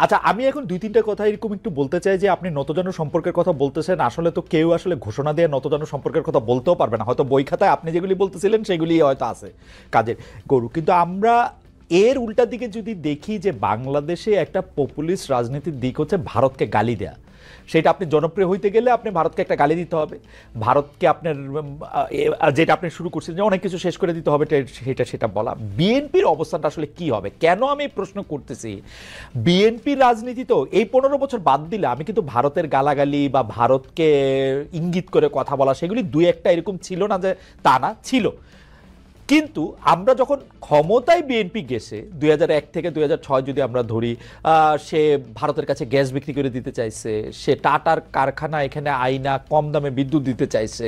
আচ্ছা, আমি এখন দুই তিনটা কথা এরকম একটু বলতে চাই যে আপনি নতজানু সম্পর্কের কথা বলতেছেন, আসলে তো কেউ আসলে ঘোষণা দিয়ে নতজানু সম্পর্কের কথা বলতেও পারবে না, হয়তো বই খাতায় আপনি যেগুলি বলতেছিলেন সেগুলি হয়তো আছে কাজের গরু, কিন্তু আমরা এর উল্টা দিকে যদি দেখি যে বাংলাদেশে একটা পপুলিস্ট রাজনীতির দিক হচ্ছে ভারতকে গালি দেয়া। সেটা আপনি জনপ্রিয় হইতে গেলে আপনি ভারতকে একটা গালি দিতে হবে, ভারতকে আপনার যেটা আপনি শুরু করছেন যে অনেক কিছু শেষ করে দিতে হবে, সেটা বলা। বিএনপির অবস্থানটা আসলে কি হবে? কেন আমি প্রশ্ন করতেছি, বিএনপির রাজনীতি তো এই 15 বছর বাদ দিলে আমি কিন্তু ভারতের গালাগালি বা ভারতকে ইঙ্গিত করে কথা বলা সেগুলি দুই একটা এরকম ছিল না যে তা না, ছিল। কিন্তু আমরা যখন ক্ষমতায় বিএনপি গেছে 2001 থেকে 2006 যদি আমরা ধরি, সে ভারতের কাছে গ্যাস বিক্রি করে দিতে চাইছে, সে টাটার কারখানা এখানে আইনা কম দামে বিদ্যুৎ দিতে চাইছে,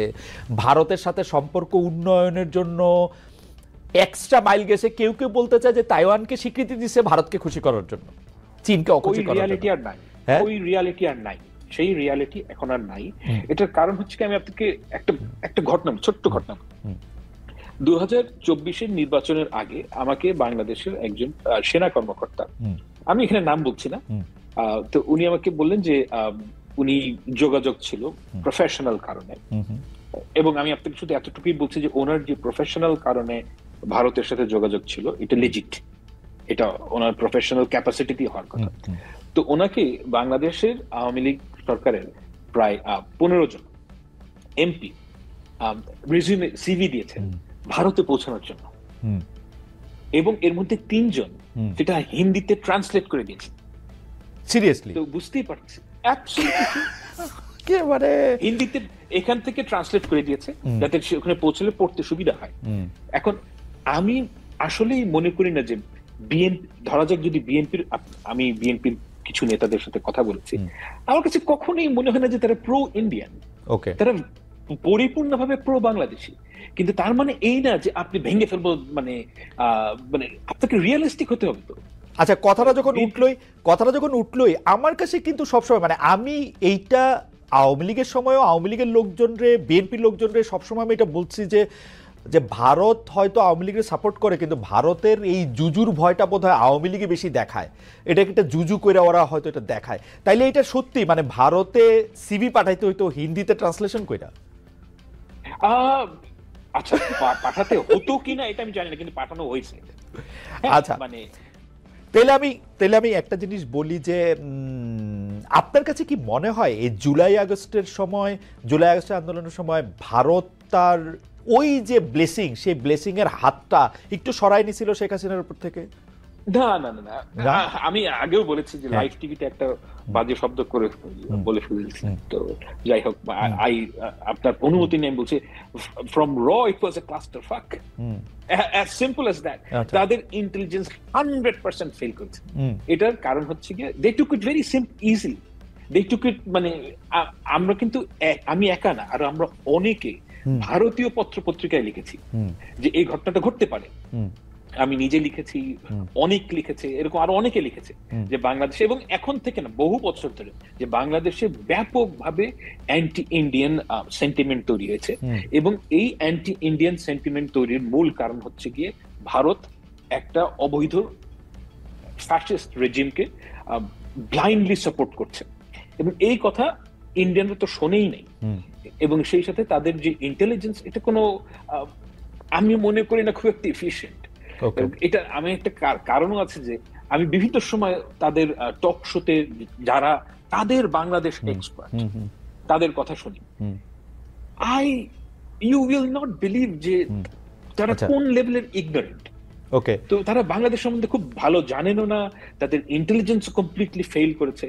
ভারতের সাথে সম্পর্ক উন্নয়নের জন্য এক্সট্রা মাইল গেছে। কেউ কেউ বলতে চায় যে তাইওয়ানকে স্বীকৃতি দিছে ভারতকে খুশি করার জন্য, চীনকে অখুশি করার জন্য। ওই রিয়ালিটি আর নাই, সেই রিয়ালিটি এখন আর নাই। এটার কারণ হচ্ছে কি, আমি আপনাকে একটা ঘটনা, ছোট্ট ঘটনা। 2024-এর নির্বাচনের আগে আমাকে বাংলাদেশের একজন সেনা কর্মকর্তা, আমি এখানে নাম বলছি না, তো উনি আমাকে বললেন যে উনি যোগাযোগ ছিল প্রফেশনাল কারণে, এবং আমি আপনাকে শুধু এতটুকুই বলছি যে ওনার যে প্রফেশনাল কারণে ভারতের সাথে যোগাযোগ ছিল এটা লিজিট, এটা ওনার প্রফেশনাল ক্যাপাসিটি হওয়ার কথা। তো ওনাকে বাংলাদেশের আওয়ামী লীগ সরকারের প্রায় 15 জন এমপি রিজিউমে সিভি দিয়েছেন ভারতে পৌঁছানোর জন্য, এবং এর মধ্যে 3 জন সেটা হিন্দিতে ট্রান্সলেট করে দিয়েছে। সিরিয়াসলি? তো বুঝতেই পারছি, মানে হিন্দিতে এখান থেকে ট্রান্সলেট করে দিয়েছে যাতে ওখানে পৌঁছলে পড়তে সুবিধা হয়। এখন আমি আসলেই মনে করি না যে বিএনপি, ধরা যাক যদি বিএনপির, আমি বিএনপির কিছু নেতাদের সাথে কথা বলেছি, আমার কাছে কখনোই মনে হয় না যে তারা প্রো ইন্ডিয়ান, তারা পরিপূর্ণভাবে প্রো বাংলাদেশী। কিন্তু তার মানে এই না যে আপনি ভেঙে ফেলবো, মানে আপনাকে রিয়েলিস্টিক হতে হবে। তো আচ্ছা, কথাটা যখন উঠলোই আমার কাছে কিন্তু সবসময়, মানে আমি এইটা আওয়ামী লীগের সময়ও আওয়ামী লীগের লোকজনরে, বিএনপির লোকজনরে সবসময় আমি এটা বলছি যে ভারত হয়তো আওয়ামী লীগের সাপোর্ট করে, কিন্তু ভারতের এই জুজুর ভয়টা বোধহয় আওয়ামী লীগে বেশি দেখায়, এটাকে একটা জুজু করে ওরা হয়তো এটা দেখায়। তাইলে এটা সত্যি, মানে ভারতে সিভি পাঠাইতে হইতো হিন্দিতে ট্রান্সলেশন কইরা? আচ্ছা, পাঠাতে হতো কিনা এটা আমি জানি না, কিন্তু পাঠানো হয়েছে। আচ্ছা, মানে তাহলে আমি একটা জিনিস বলি যে আপনার কাছে কি মনে হয় এই জুলাই আগস্টের আন্দোলনের সময় ভারত তার ওই যে ব্লেসিং, সেই ব্লেসিং এর হাতটা একটু সরাই নিছিল শেখ হাসিনার উপর থেকে? না, আমি আগেও বলেছি যে লাইফ টিভিতে একটা বাজে শব্দ করে বলে ফেলেছি, তো যাই হোক, আপনার অনুমতি নেই বলছি, ফ্রম র ইট ওয়াজ এ ক্লাস্টার ফাক, as simple as that. তাদের ইন্টেলিজেন্স 100% ফেল করেছে। এটার কারণ হচ্ছে গিয়ে they took it very easily, they took it, মানে আমরা কিন্তু, আমি একা না, আর আমরা অনেকে ভারতীয় পত্র পত্রিকায় লিখেছি যে এই ঘটনাটা ঘটতে পারে। আমি নিজে লিখেছি, অনেক লিখেছে, এরকম আরো অনেকে লিখেছে যে বাংলাদেশে, এবং এখন থেকে না, বহু বছর ধরে, যে বাংলাদেশে ব্যাপকভাবে অ্যান্টি ইন্ডিয়ান সেন্টিমেন্ট তৈরি হয়েছে, এবং এই অ্যান্টি ইন্ডিয়ান সেন্টিমেন্ট তৈরির মূল কারণ হচ্ছে গিয়ে ভারত একটা অবৈধ ফ্যাসিস্ট রেজিমকে ব্লাইন্ডলি সাপোর্ট করছে, এবং এই কথা ইন্ডিয়ানরা তো শোনেই নেই। এবং সেই সাথে তাদের যে ইন্টেলিজেন্স, এটা কোনো, আমি মনে করি না খুব একটা এফিশিয়েন্ট। এটা আমি একটা কারণও আছে যে আমি বিভিন্ন সময় তাদের টক শোতে যারা তাদের বাংলাদেশ এক্সপার্ট তাদের কথা শুনি, ইউ উইল নট বিলিভ যে তারা কোন লেভেলের ইগনোরেন্ট। তো তারা বাংলাদেশ সম্বন্ধে খুব ভালো জানেনও না, তাদের ইন্টেলিজেন্স কমপ্লিটলি ফেল করেছে,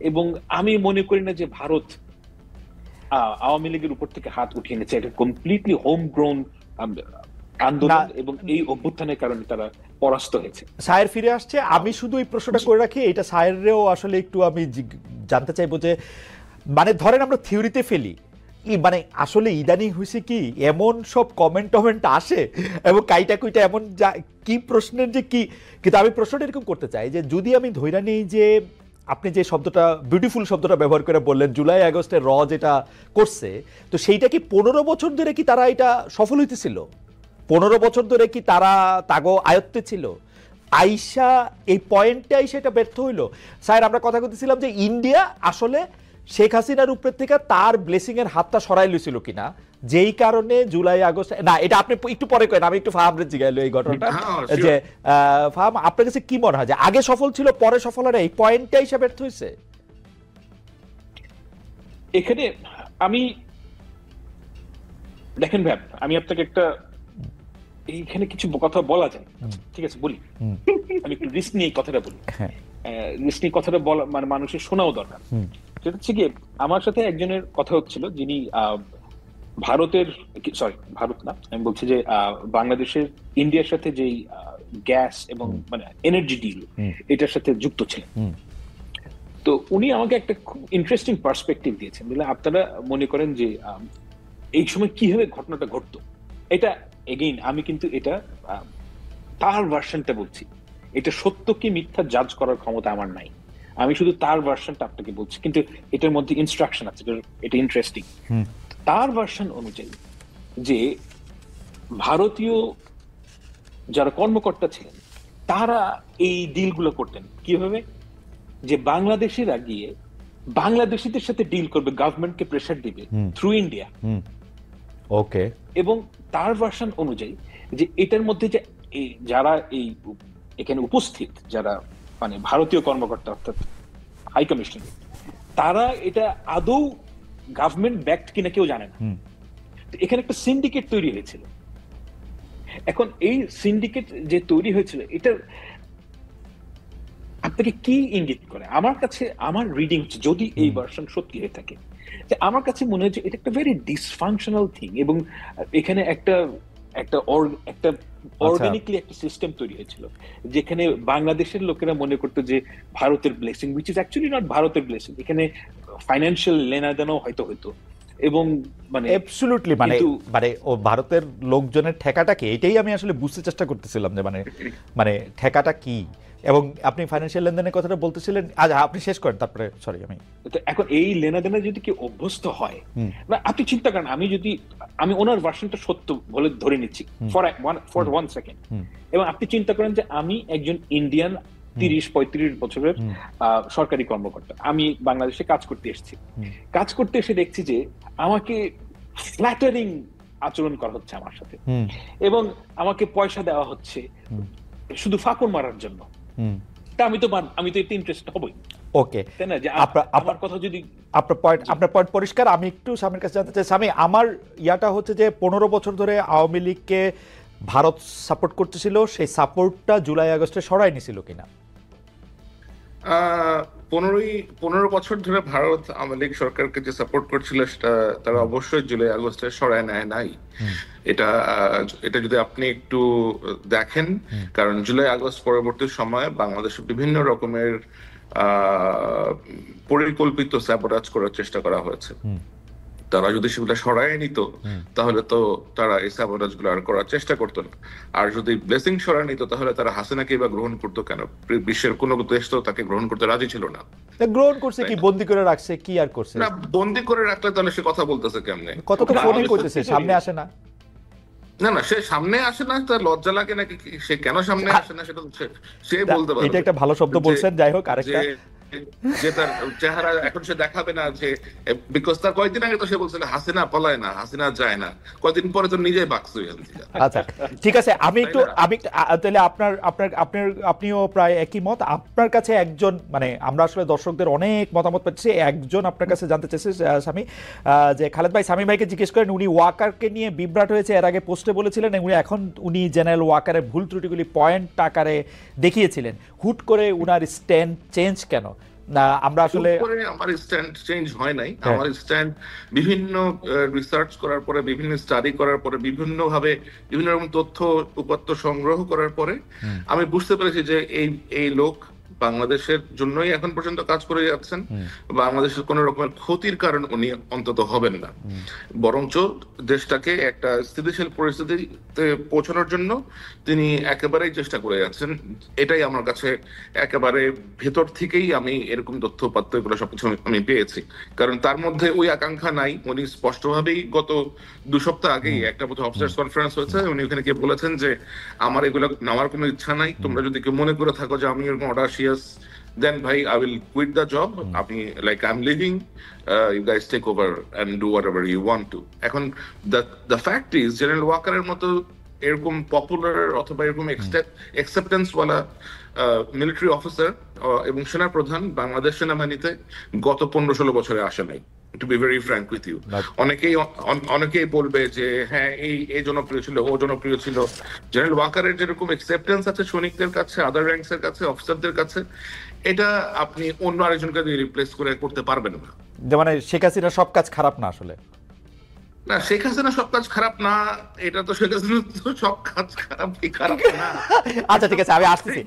এবং আমি মনে করি না যে ভারত আওয়ামী লীগের উপর থেকে হাত উঠিয়ে নিয়েছে। এটা কমপ্লিটলি হোম গ্রোন আন্দোলন, এবং এই অভ্যুত্থানের কারণে তারা পরাস্ত হয়েছে। সায়ের ফিরে আসছে, আমি শুধু এই প্রশ্নটা করে রাখি, এটা সায়েরও আসলে একটু আমি জানতে চাইবো যে, মানে ধরেন আমরা থিওরিতে ফেলি, মানে আসলে ইদানিং হয়েছে কি এমন সব কমেন্ট আসে এবং কাইটা কুইটা এমন কি প্রশ্নের যে কি, কিন্তু আমি প্রশ্নটা এরকম করতে চাই যে যদি আমি ধইরা নেই যে আপনি যে শব্দটা, বিউটিফুল শব্দটা ব্যবহার করে বললেন, জুলাই আগস্টে র যেটা করছে, তো সেইটা কি 15 বছর ধরে কি তারা এটা সফল হইতেছিল? 15 বছর ধরে কি তারা তাগো আয়ত্তে ছিল? আইসা এই পয়েন্টে আইসা এটা ব্যর্থ হইলো। স্যার আমরা কথা বলতেছিলাম যে ইন্ডিয়া আসলে শেখ হাসিনার উপর থেকে তার ব্লেসিং এর হাতটা সরাই লইছিল কিনা, যেই কারণে জুলাই আগস্ট, না এটা আপনি একটু পরে করেন, আমি একটু ফাহামরে জিগাইলো এই ঘটনাটা, যে ফাহাম আপনার কাছে কি মনে হয় যে আগে সফল ছিল পরে সফল হয় এই পয়েন্টটা হিসাবে ব্যর্থ হয়েছে? এখানে আমি দেখেন ভাই, আমি আপনাকে একটা, এইখানে কিছু কথা বলা যায়, ঠিক আছে বলি, আমি একটু রিস্ক নিয়ে কথাটা বলি, রিস্ক নিয়ে কথাটা বলা মানে মানুষের শোনাও দরকার। সেটা হচ্ছে গিয়ে আমার সাথে একজনের কথা হচ্ছিল যিনি ভারতের, সরি ভারত না, আমি বলছি যে বাংলাদেশের ইন্ডিয়ার সাথে যেই গ্যাস এবং মানে এনার্জি ডিল এটার সাথে যুক্ত ছিলেন। তো উনি আমাকে একটা খুব ইন্টারেস্টিং পার্সপেক্টিভ দিয়েছেন। আপনারা মনে করেন যে এই সময় কিভাবে ঘটনাটা ঘটতো, এটা এগেইন আমি কিন্তু এটা তার ভার্সনটা বলছি, এটা সত্য কি মিথ্যা জাজ করার ক্ষমতা আমার নাই, আমি শুধু তার ভার্সনটা আপনাকে বলছি, কিন্তু এটার মধ্যে ইনস্ট্রাকশন আছে, এটা ইন্টারেস্টিং। তার ভার্সন অনুযায়ী যে ভারতীয় যারা কর্মকর্তা ছিলেন তারা এই ডিলগুলো করতেন কিভাবে, যে বাংলাদেশিরা গিয়ে বাংলাদেশিদের সাথে ডিল করবে, গভর্নমেন্টকে প্রেসার দিবে থ্রু ইন্ডিয়া। ওকে। এবং তার ভার্সন অনুযায়ী যে এটার মধ্যে যে যারা এই এখানে উপস্থিত যারা মানে ভারতীয় কর্মকর্তা অর্থাৎ হাই কমিশন, তারা এটা আদৌ গভর্নমেন্ট ব্যাকড কিনা কেউ জানে না। এখানে একটা সিন্ডিকেট তৈরি হয়েছিল। এখন এই সিন্ডিকেট যে তৈরি হয়েছিল এটা আপনাকে কি ইঙ্গিত করে? আমার কাছে আমার রিডিং হচ্ছে, যদি এই ভার্সন সত্যি হয়ে থাকে, আমার কাছে মনে হচ্ছে এটা একটা ভেরি ডিসফাংশনাল থিং, এবং এখানে একটা অর্গানিকলি একটা সিস্টেম তৈরি হয়েছিল যেখানে বাংলাদেশের লোকেরা মনে করতো যে ভারতের blessing, which is actually not ভারতের ব্লেসিং, এখানে ফাইন্যান্সিয়াল লেনাদেনাও হয়তো হতো। এবং মানে অ্যাবসলিউটলি মানে ও ভারতের লোকজনের ঠেকাটা কি, এটাই আমি আসলে বুঝতে চেষ্টা করতেছিলাম যে মানে ঠেকাটা কি। এবং আপনি ফাইন্যান্সিয়াল লেনদেনের কথাটা বলতেছিলেন, আপনি শেষ করেন তারপরে, সরি। এখন এই লেনাদেনা যদি কেউ অভ্যস্ত হয়, আপনি চিন্তা করেন, আমি ওনার ভার্সনটা সত্য বলে ধরে নিচ্ছি ফর ওয়ান সেকেন্ড, এবং আপনি চিন্তা করেন যে আমি একজন ইন্ডিয়ান 30-35 বছরের সরকারি কর্মকর্তা, আমি বাংলাদেশে কাজ করতে এসেছি, কাজ করতে এসে দেখছি যে আমাকে ফ্ল্যাটারিং আচরণ করা হচ্ছে আমার সাথে, এবং আমাকে পয়সা দেওয়া হচ্ছে শুধু ফাঁকর মারার জন্য। তা আমি তো এতে ইন্টারেস্ট হবই। ওকে, তাই না? যে আমার কথা যদি আপনার পয়েন্ট পরিষ্কার। আমি একটু স্বামীর কাছে জানতে চাই, স্বামী আমার ইয়াটা হচ্ছে যে 15 বছর ধরে আওয়ামী লীগকে ভারত সাপোর্ট করতেছিল, সেই সাপোর্টটা জুলাই আগস্টে সরাই নিছিল কিনা? 15 বছর ধরে ভারত আওয়ামী লীগ সরকারকে যে সাপোর্ট করছিল সেটা তারা অবশ্যই জুলাই আগস্টে সরায় নেয় নাই। এটা যদি আপনি একটু দেখেন, কারণ জুলাই আগস্ট পরবর্তী সময়ে বাংলাদেশে বিভিন্ন রকমের পরিকল্পিত স্যাবোটাজ করার চেষ্টা করা হয়েছে। তারা যদি সেগুলো সরায় নিত তাহলে তো তারা এই স্যাবোটাজ গুলো আর করার চেষ্টা করতো না। আর যদি ব্লেসিং সরায় নিত তাহলে তারা হাসিনাকে বা গ্রহণ করতো কেন? বিশ্বের কোনো দেশ তো তাকে গ্রহণ করতে রাজি ছিল না। গ্রহণ করছে কি, বন্দি করে রাখছে, কি আর করছে না? বন্দি করে রাখলে তাহলে সে কথা বলতেছে কেমনে? কত তো ফোনে করতেছে, সামনে আসে না। না সে সামনে আসে না, তার লজ্জা লাগে নাকি? সে কেন সামনে আসে না সেটা সে বলতে পারে। এটা একটা ভালো শব্দ বলছেন। যাই হোক, আরেকটা যে তার চেহারা এখন সে দেখাবে না, যে বিকজ তার কয়েকদিন আগে তো সে বলছিল হাসিনা পলায় না, হাসিনা যায় না, কয়েকদিন পরে তো নিজেই বাকসু। আচ্ছা ঠিক আছে, আমি তাহলে আপনিও প্রায় একই মত। আপনার কাছে একজন, মানে আমরা আসলে দর্শকদের অনেক মতামত পাচ্ছি, একজন আপনার কাছে জানতে চাইছে স্বামী, যে খালেদ ভাই স্বামী ভাইকে জিজ্ঞেস করেন, উনি ওয়াকারকে নিয়ে বিভ্রাট হয়েছে, এর আগে পোস্টে বলেছিলেন, এখন উনি জেনারেল ওয়াকারের ভুল ত্রুটিগুলি পয়েন্ট আকারে দেখিয়েছিলেন, হুট করে উনার স্ট্যান্ড চেঞ্জ কেন? না আমরা আসলে আমার স্ট্যান্ড চেঞ্জ হয় নাই। আমার স্ট্যান্ড বিভিন্ন রিসার্চ করার পরে, বিভিন্ন স্টাডি করার পরে, বিভিন্ন রকম তথ্য উপাত্ত সংগ্রহ করার পরে আমি বুঝতে পেরেছি যে এই লোক বাংলাদেশের জন্যই এখন পর্যন্ত কাজ করে যাচ্ছেন। বাংলাদেশের কোনো রকমের ক্ষতির কারণ উনি অন্তত হবেন না, বরঞ্চ দেশটাকে একটা স্থিতিশীল পরিস্থিতিতে পৌঁছানোর জন্য তিনি একেবারেই চেষ্টা করে যাচ্ছেন। এটাই আমার কাছে একেবারে ভেতর থেকেই আমি এরকম তথ্য উপাত্ত এগুলো সবকিছু আমি পেয়েছি, কারণ তার মধ্যে ওই আকাঙ্ক্ষা নাই। উনি স্পষ্টভাবেই গত 2 সপ্তাহ আগেই একটা বোধহয় অফিসার্স কনফারেন্স হয়েছে, উনি ওখানে গিয়ে বলেছেন যে আমার এগুলো নেওয়ার কোনো ইচ্ছা নাই, তোমরা যদি কেউ মনে করে থাকো যে আমি এরকম অডাসিয়াস, দেন ভাই I will quit the job, আমি like I am leaving, you guys take over and do whatever you want to. এখন দ্য ফ্যাক্ট ইজ জেনারেল ওয়াকারের মতো এরকম পপুলার অথবা এরকম অ্যাকসেপ্টেন্স ওয়ালা মিলিটারি অফিসার এবং সেনা প্রধান বাংলাদেশ সেনাবাহিনীতে গত 15-16 বছরে আসে নাই, to be very frank with you. অনেকেই বলবে যে হ্যাঁ এই জনপ্রিয় ছিল, ও জনপ্রিয় ছিল। জেনারেল ওয়াকারের যেরকম অ্যাকসেপ্টেন্স আছে সৈনিকদের কাছে, আদার র্যাঙ্কস এর কাছে, অফিসারদের কাছে, এটা আপনি অন্য আরেকজনকে দিয়ে রিপ্লেস করে করতে পারবেন না। মানে শেখ হাসিনা সব কাজ খারাপ না আসলে? না, শেখ হাসিনা সব কাজ খারাপ না, এটা তো শেখ হাসিনা সব কাজ খারাপ কি খারাপ না। আচ্ছা ঠিক আছে, আমি আসতেছি।